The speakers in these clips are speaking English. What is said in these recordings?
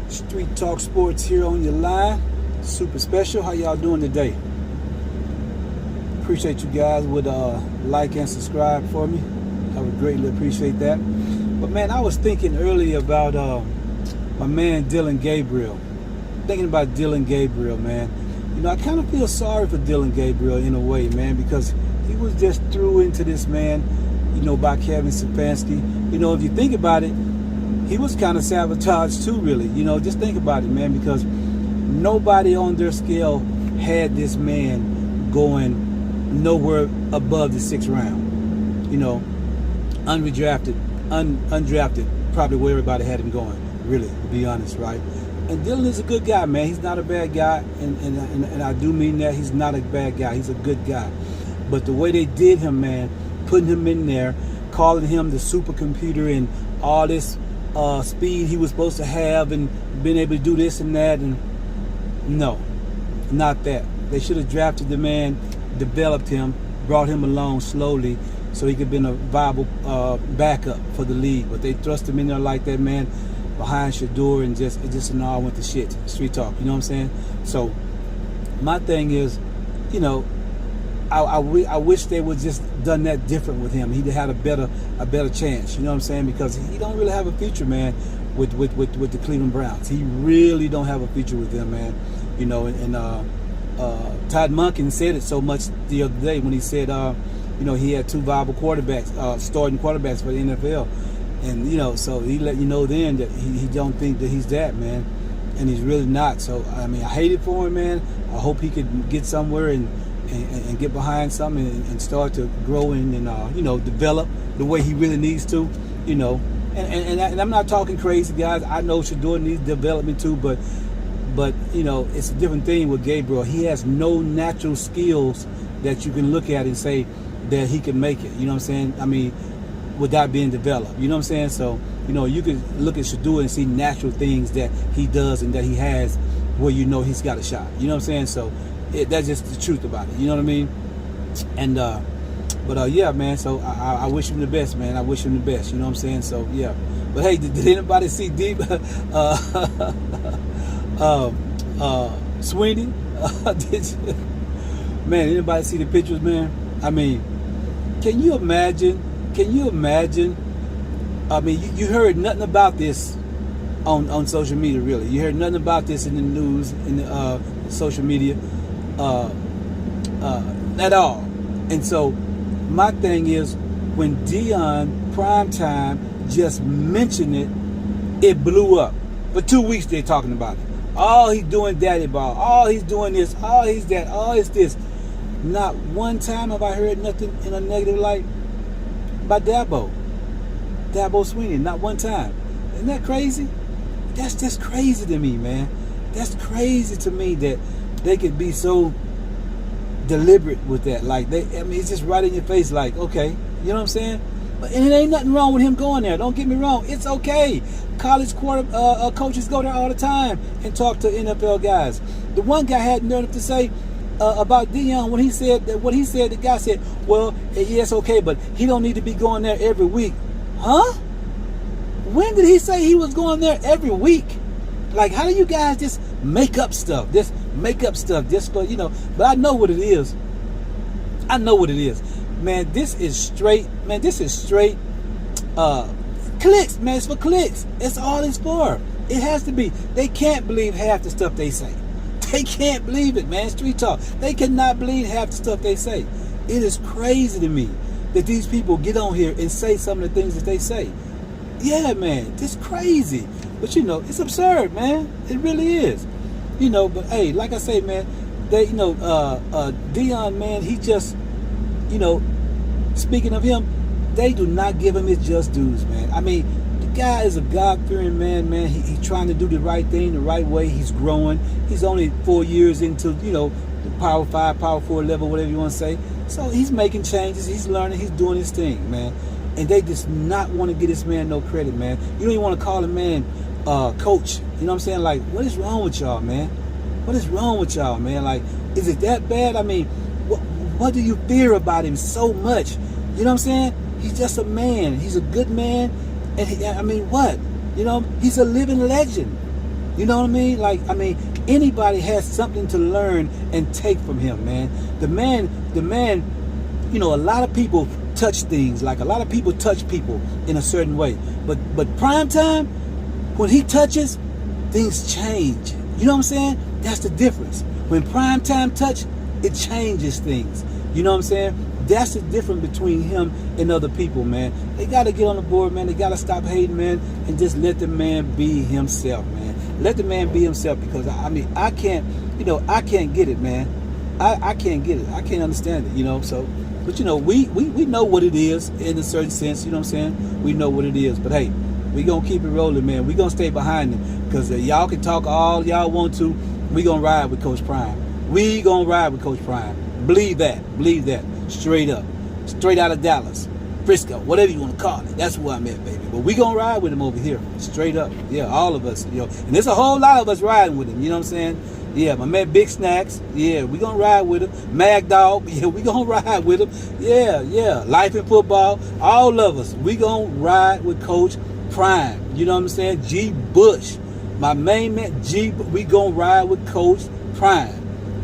Street Talk Sports here on your line. Super special. How y'all doing today? Appreciate you guys would like and subscribe for me. I would greatly appreciate that. But man, I was thinking earlier about my man Dillon Gabriel. Thinking about Dillon Gabriel, man. You know, I kind of feel sorry for Dillon Gabriel in a way, man, because he was just threw into this, man, you know, by Kevin Stefanski. You know, if you think about it, he was kind of sabotaged too, really. You know, just think about it, man, because nobody on their scale had this man going nowhere above the 6th round. You know, undrafted, probably where everybody had him going, really, to be honest, right? And Dillon is a good guy, man. He's not a bad guy, and I do mean that. He's not a bad guy. He's a good guy. But the way they did him, man, putting him in there, calling him the supercomputer and all this speed he was supposed to have and being able to do this and that, and no, not that. They should have drafted the man, developed him, brought him along slowly so he could have been a viable backup for the league. But they thrust him in there like that, man, behind Shedeur, and just all went to shit. Street talk, you know what I'm saying? So my thing is, you know, I wish they would just done that different with him. He'd had a better chance. You know what I'm saying? Because he don't really have a future, man, with the Cleveland Browns. He really don't have a future with them, man. You know, and Todd Monken said it so much the other day when he said, you know, he had 2 viable quarterbacks, starting quarterbacks for the NFL, and you know, so he let you know then that he don't think that he's that, man, and he's really not. So I mean, I hate it for him, man. I hope he could get somewhere and get behind something and start to grow and you know, develop the way he really needs to, you know. And I'm not talking crazy, guys. I know Shedeur needs development too, but you know, it's a different thing with Gabriel. He has no natural skills that you can look at and say that he can make it. You know what I'm saying? I mean, without being developed. You know what I'm saying? So, you know, you can look at Shedeur and see natural things that he does and that he has where you know he's got a shot. You know what I'm saying? So that's just the truth about it. You know what I mean? And but yeah, man. So I wish him the best, man. I wish him the best. You know what I'm saying? So yeah. But hey, did anybody see Deep Sweeney? Man, anybody see the pictures, man? I mean, can you imagine? Can you imagine? I mean, you heard nothing about this on social media, really. You heard nothing about this in the news, in the social media, at all. And so, my thing is, when Deion Primetime just mentioned it, it blew up. For 2 weeks, they're talking about it. Oh, he's doing daddy ball. Oh, he's doing this. Oh, he's that. Oh, it's this. Not one time have I heard nothing in a negative light about Dabo Sweeney. Not one time. Isn't that crazy? That's just crazy to me, man. That's crazy to me that they could be so deliberate with that. Like, I mean, it's just right in your face. Like, okay, you know what I'm saying? But and it ain't nothing wrong with him going there. Don't get me wrong. It's okay. College coaches go there all the time and talk to NFL guys. The one guy had nerve to say about Deion when he said that what he said. The guy said, "Well, yes, okay, but he don't need to be going there every week." Huh? When did he say he was going there every week? Like, how do you guys just make up stuff? Just make up stuff just for, you know? But I know what it is. I know what it is. Man, this is straight. Man, this is straight clicks, man. It's for clicks. It's all it's for. It has to be. They can't believe half the stuff they say. They can't believe it, man. Street talk. They cannot believe half the stuff they say. It is crazy to me that these people get on here and say some of the things that they say. Yeah, man, it's crazy. But you know, it's absurd, man. It really is. You know, but hey, like I say, man, they, you know, Deion, man, he just, you know, speaking of him, they do not give him his just dues, man. I mean, the guy is a God-fearing man, man. He's trying to do the right thing the right way. He's growing. He's only 4 years into, you know, the Power 5, Power 4 level, whatever you want to say. So he's making changes. He's learning. He's doing his thing, man. And they just not want to give this man no credit, man. You don't even want to call him, man, coach. You know what I'm saying? Like, what is wrong with y'all, man? What is wrong with y'all, man? Like, is it that bad? I mean, what do you fear about him so much? You know what I'm saying? He's just a man. He's a good man. And I mean, what? You know, he's a living legend. You know what I mean? Like, I mean, anybody has something to learn and take from him, man. The man, you know, a lot of people touch things. Like, a lot of people touch people in a certain way. But prime time, when he touches, things change. You know what I'm saying? That's the difference. When prime time touch, it changes things. You know what I'm saying? That's the difference between him and other people, man. They got to get on the board, man. They got to stop hating, man, and just let the man be himself, man. Let the man be himself, because, I mean, I can't, you know, I can't get it, man. I can't get it. I can't understand it, you know. So, but, you know, we know what it is in a certain sense, you know what I'm saying? We know what it is. But, hey, we going to keep it rolling, man. We going to stay behind him, because y'all can talk all y'all want to. We going to ride with Coach Prime. We going to ride with Coach Prime. Believe that. Believe that. Straight up. Straight out of Dallas. Frisco. Whatever you want to call it. That's where I'm at, baby. But we going to ride with him over here. Straight up. Yeah, all of us. You know. And there's a whole lot of us riding with him. You know what I'm saying? Yeah, my man Big Snacks. Yeah, we going to ride with him. Mag Dog. Yeah, we going to ride with him. Yeah, yeah. Life in football. All of us. We going to ride with Coach Prime. You know what I'm saying? G. Bush. My main man, G. We going to ride with Coach Prime.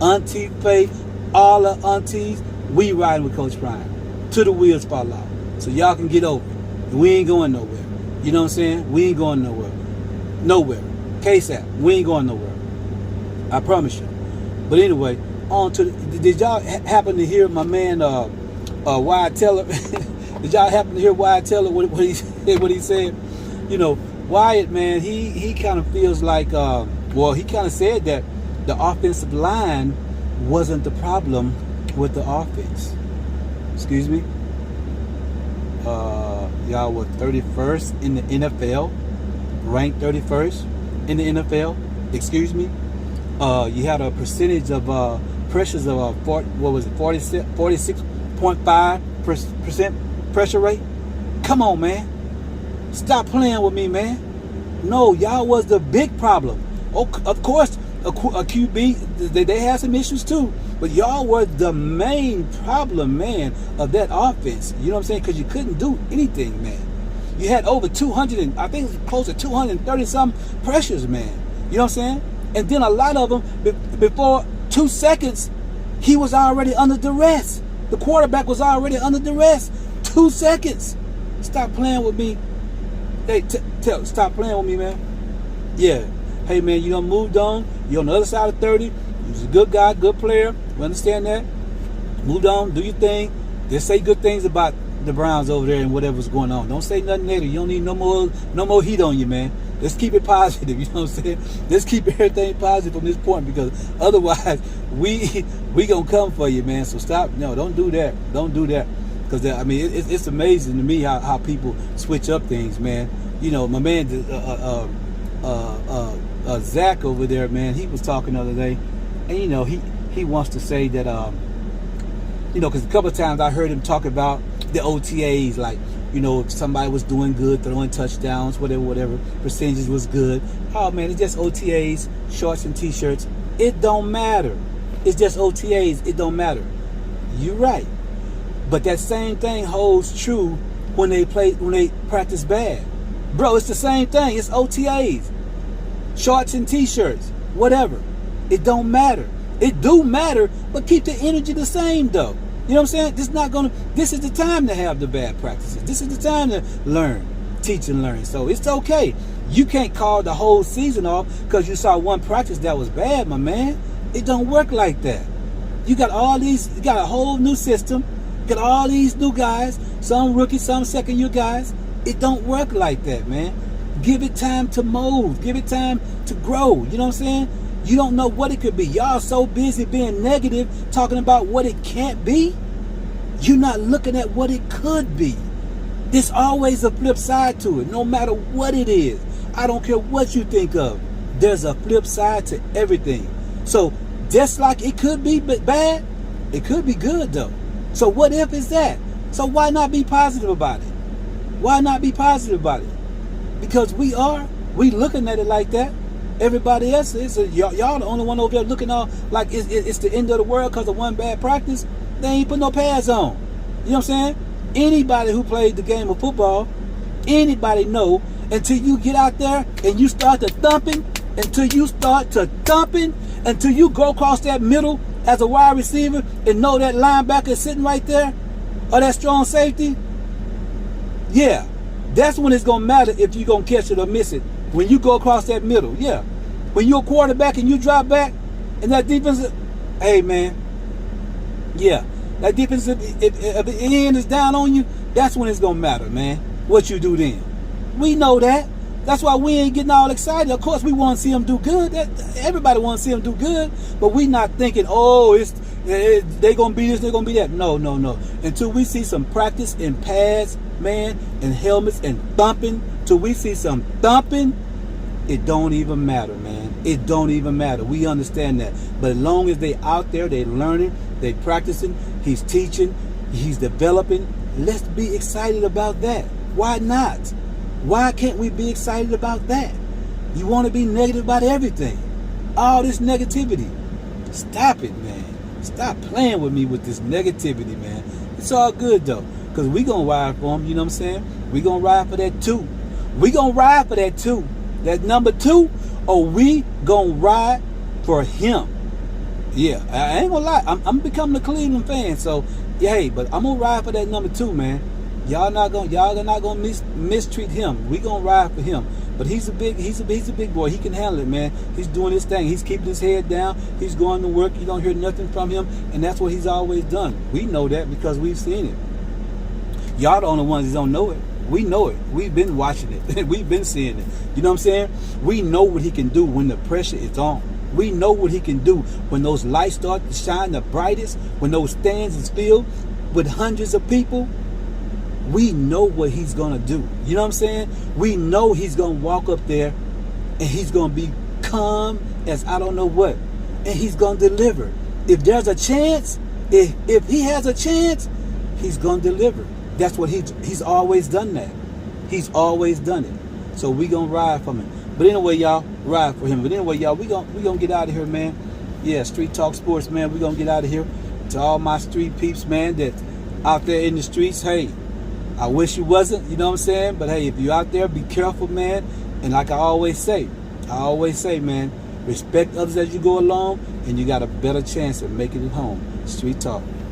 Auntie Faye. All the aunties, we riding with Coach Prime to the wheels fall off. So y'all can get over it. We ain't going nowhere. You know what I'm saying? We ain't going nowhere. Nowhere. KSAP, we ain't going nowhere. I promise you. But anyway, on to did y'all happen to hear my man Wyatt Teller? Did y'all happen to hear Wyatt Teller what he said? You know, Wyatt, man, he kind of feels like well, he kind of said that the offensive line wasn't the problem with the offense. Excuse me. Y'all were 31st in the NFL, ranked 31st in the NFL. Excuse me. You had a percentage of pressures of 46.5% pressure rate. Come on, man. Stop playing with me, man. No, y'all was the big problem. Oh, of course. A QB, they had some issues too, but y'all were the main problem, man, of that offense. You know what I'm saying? Because you couldn't do anything, man. You had over 200, and I think it was close to 230 some pressures, man. You know what I'm saying? And then a lot of them, before 2 seconds, he was already under duress. The quarterback was already under duress. 2 seconds. Stop playing with me. Hey, stop playing with me, man. Yeah. Hey, man, you done moved on. You're on the other side of 30. You're a good guy, good player. We understand that. Moved on. Do your thing. Just say good things about the Browns over there and whatever's going on. Don't say nothing negative. You don't need no more heat on you, man. Let's keep it positive. You know what I'm saying? Let's keep everything positive from this point, because otherwise we gonna come for you, man. So stop. No, don't do that. Don't do that. Because, I mean, it's amazing to me how people switch up things, man. You know, my man, Zach over there, man, he was talking the other day, and you know, he wants to say that you know, because a couple of times I heard him talk about the OTAs, like, you know, if somebody was doing good, throwing touchdowns, whatever percentages was good. Oh man, it's just OTAs, shorts and t-shirts. It don't matter. It's just OTAs. It don't matter. You're right, but that same thing holds true when they practice bad, bro. It's the same thing. It's OTAs. Shorts and t-shirts, whatever. It don't matter. It do matter, but keep the energy the same though. You know what I'm saying? This is the time to have the bad practices. This is the time to learn, teach and learn. So it's okay. You can't call the whole season off because you saw one practice that was bad, my man. It don't work like that. You got a whole new system. You got all these new guys, some rookies, some second year guys. It don't work like that, man. Give it time to mold. Give it time to grow. You know what I'm saying? You don't know what it could be. Y'all so busy being negative, talking about what it can't be. You're not looking at what it could be. There's always a flip side to it, no matter what it is. I don't care what you think of. There's a flip side to everything. So just like it could be bad, it could be good though. So what if it's that? So why not be positive about it? Why not be positive about it? Because we looking at it like that. Everybody else is. Y'all the only one over there looking all like it's the end of the world because of one bad practice. They ain't put no pads on. You know what I'm saying? Anybody who played the game of football, anybody know, until you get out there and you start the thumping, until you start to thumping, until you go across that middle as a wide receiver and know that linebacker is sitting right there, or that strong safety. Yeah, that's when it's gonna matter if you're gonna catch it or miss it. When you go across that middle, yeah. When you're a quarterback and you drop back, and that defensive, hey man, yeah, that defensive if the end is down on you, that's when it's gonna matter, man. What you do then? We know that. That's why we ain't getting all excited. Of course, we want to see them do good. Everybody want to see them do good, but we not thinking, oh, they gonna be this, they gonna be that. No, no, no. Until we see some practice in pads, man, and helmets and thumping, till we see some thumping, it don't even matter, man. It don't even matter. We understand that. But as long as they out there, they learning, they practicing, he's teaching, he's developing, let's be excited about that. Why not? Why can't we be excited about that? You want to be negative about everything. All this negativity. Stop it, man. Stop playing with me with this negativity, man. It's all good, though. Because we going to ride for him, you know what I'm saying? We going to ride for that too. We going to ride for that too. That number 2, or we going to ride for him. Yeah, I ain't going to lie. I'm becoming a Cleveland fan, so, yeah, hey, but I'm going to ride for that number 2, man. Y'all not gonna mistreat him. We gonna ride for him. But he's a big boy. He can handle it, man. He's doing his thing. He's keeping his head down. He's going to work. You don't hear nothing from him, and that's what he's always done. We know that because we've seen it. Y'all the only ones that don't know it. We know it. We've been watching it. We've been seeing it. You know what I'm saying? We know what he can do when the pressure is on. We know what he can do when those lights start to shine the brightest, when those stands is filled with hundreds of people. We know what he's going to do. You know what I'm saying? We know he's going to walk up there and he's going to be calm as I don't know what. And he's going to deliver. If there's a chance, if he has a chance, he's going to deliver. That's what he's always done that. He's always done it. So we going to ride for him. But anyway, y'all, ride for him. But anyway, y'all, we gonna get out of here, man. Yeah, Street Talk Sports, man. We going to get out of here. To all my street peeps, man, that out there in the streets, hey, I wish you wasn't, you know what I'm saying? But hey, if you're out there, be careful, man. And like I always say, man, respect others as you go along, and you got a better chance of making it home. Street Talk.